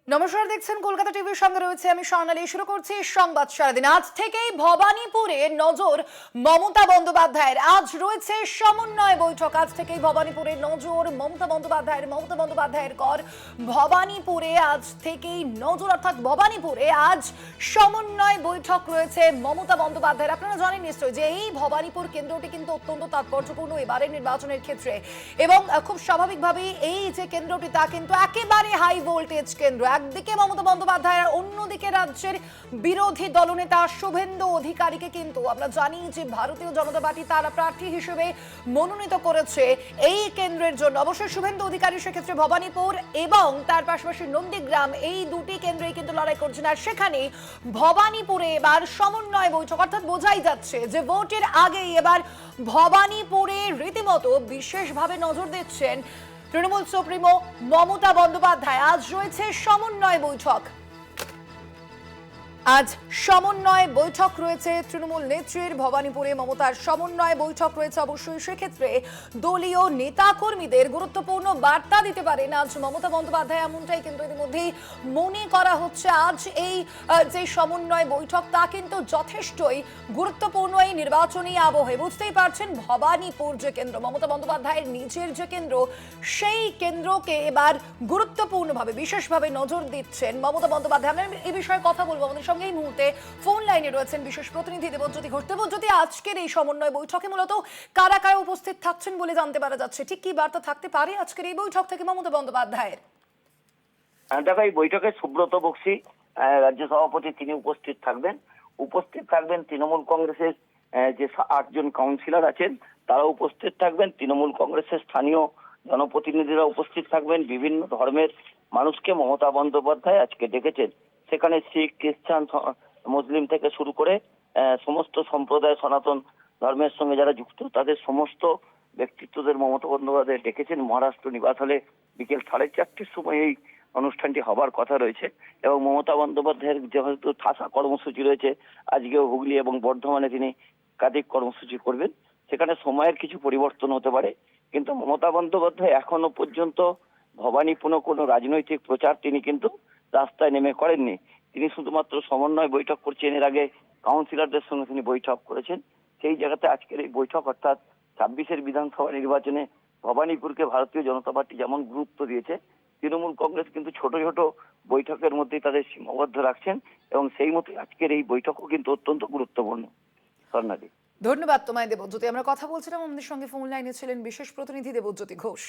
নমস্কার, দেখছেন কলকাতা টিভির সঙ্গে রয়েছে আমি স্বর্ণালী। শুরু করছি সংবাদ সারাদিন। আজ থেকেই ভবানীপুরে নজর মমতা বন্দ্যোপাধ্যায়ের। আজ রয়েছে সমন্বয় বৈঠক। আজ থেকেই ভবানীপুরে নজর মমতা বন্দ্যোপাধ্যায়ের কর ভবানীপুরে আজ থেকেই নজর, অর্থাৎ ভবানীপুরে আজ সমন্বয় বৈঠক রয়েছে মমতা বন্দ্যোপাধ্যায়ের। আপনারা জানেন নিশ্চয়ই যে এই ভবানীপুর কেন্দ্রটি কিন্তু অত্যন্ত তাৎপর্যপূর্ণ এবারের নির্বাচনের ক্ষেত্রে, এবং খুব স্বাভাবিকভাবেই এই যে কেন্দ্রটি তা কিন্তু একেবারে হাই ভোল্টেজ কেন্দ্র। একদিকে মমতা বন্দ্যোপাধ্যায় আর অন্যদিকে রাজ্যের বিরোধী দলনেতা শুভেন্দু অধিকারীকে কিন্তু আমরা জানি যে ভারতীয় জনতা পার্টি তারা প্রার্থী হিসেবে মনোনীত করেছে এই কেন্দ্রের জন্য। অবশ্যই শুভেন্দু অধিকারী সেক্ষেত্রে ভবানীপুর এবং তার পাশাপাশি নন্দীগ্রাম এই দুটি কেন্দ্রেই কিন্তু লড়াই করছেন। আর সেখানে ভবানীপুরে এবার সমন্বয় বৈঠক, অর্থাৎ বোঝাই যাচ্ছে যে ভোটের আগেই এবার ভবানীপুরে রীতিমতো বিশেষভাবে নজর দিচ্ছেন তৃণমূল সুপ্রিমো মমতা বন্দ্যোপাধ্যায়। আজ রয়েছে সমন্বয় বৈঠক। আজ সমন্বয় বৈঠক রয়েছে তৃণমূল নেত্রীর ভবানীপুরে মমতার সমন্বয় বৈঠক রয়েছে। অবশ্যই সেক্ষেত্রে দলীয় নেতা কর্মীদের গুরুত্বপূর্ণ বার্তা দিতে পারেন আজ মমতা বন্দ্যোপাধ্যায়, এমনটাই কিন্তু ইতিমধ্যেই মনে করা হচ্ছে। আজ এই যে সমন্বয় বৈঠক তা কিন্তু যথেষ্টই গুরুত্বপূর্ণ এই নির্বাচনী আবহে। বুঝতেই পারছেন ভবানীপুর যে কেন্দ্র, মমতা বন্দ্যোপাধ্যায়ের নিজের যে কেন্দ্র, সেই কেন্দ্রকে এবার গুরুত্বপূর্ণভাবে বিশেষভাবে নজর দিচ্ছেন মমতা বন্দ্যোপাধ্যায়। আমরা এই বিষয়ে কথা বলবো। আমাদের সঙ্গে এই মুহূর্তে ফোন লাইনে রয়েছেন বিশেষ প্রতিনিধি দেবজ্যোতি ঘোষ। দেবজ্যোতি, আজকের এই সমন্বয় বৈঠকে মূলত কারা কারা উপস্থিত থাকছেন বলে জানতে পারা যাচ্ছে? ঠিক কি বার্তা থাকতে পারে আজকের এই বৈঠক থেকে মমতা বন্দ্যোপাধ্যায়ের? দেখো, এই বৈঠকে সুব্রত বক্সী রাজ্য সভাপতি তিনি উপস্থিত থাকবেন তৃণমূল কংগ্রেসের যে 8 জন কাউন্সিলর আছেন তারা উপস্থিত থাকবেন, তৃণমূল কংগ্রেসের স্থানীয় জনপ্রতিনিধিরা উপস্থিত থাকবেন। বিভিন্ন ধর্মের মানুষকে মমতা বন্দ্যোপাধ্যায় আজকে ডেকেছেন। সেখানে শিখ, খ্রিস্টান, মুসলিম থেকে শুরু করে সমস্ত সম্প্রদায়, সনাতন ধর্মের সঙ্গে যারা যুক্ত তাদের সমস্ত ব্যক্তিত্বদের মমতা বন্দ্যোপাধ্যায় ডেকেছেন। মহারাষ্ট্র নিবাস হলে বিকেল 4:30টার সময় এই অনুষ্ঠানটি হবার কথা রয়েছে। এবং মমতা বন্দ্যোপাধ্যায়ের যেহেতু ঠাসা কর্মসূচি রয়েছে, আজকেও হুগলি এবং বর্ধমানে তিনি একাধিক কর্মসূচি করবেন। সেখানে সময়ের কিছু পরিবর্তন হতে পারে, কিন্তু মমতা বন্দ্যোপাধ্যায় এখনো পর্যন্ত ভবানীপুরে কোনো রাজনৈতিক প্রচার তিনি কিন্তু রাস্তায় নেমে করেননি। তিনি শুধুমাত্র সমন্বয় বৈঠক করছেন। এর আগে কাউন্সিলরদের সঙ্গে তিনি বৈঠক করেছেন। সেই জায়গাতে আজকের এই বৈঠক, অর্থাৎ 26-এর বিধানসভা নির্বাচনে ভবানীপুরকে ভারতীয় জনতা পার্টি যেমন গুরুত্ব দিয়েছে, তৃণমূল কংগ্রেস কিন্তু ছোট ছোট বৈঠকের মধ্যেই তাদের সীমাবদ্ধ রাখছেন, এবং সেই মতো আজকের এই বৈঠকও কিন্তু অত্যন্ত গুরুত্বপূর্ণ। স্বর্ণালী, ধন্যবাদ তোমায় দেবজ্যোতি। আমরা কথা বলছিলাম, আমাদের সঙ্গে ফোন লাইনে ছিলেন বিশেষ প্রতিনিধি দেবজ্যোতি ঘোষ।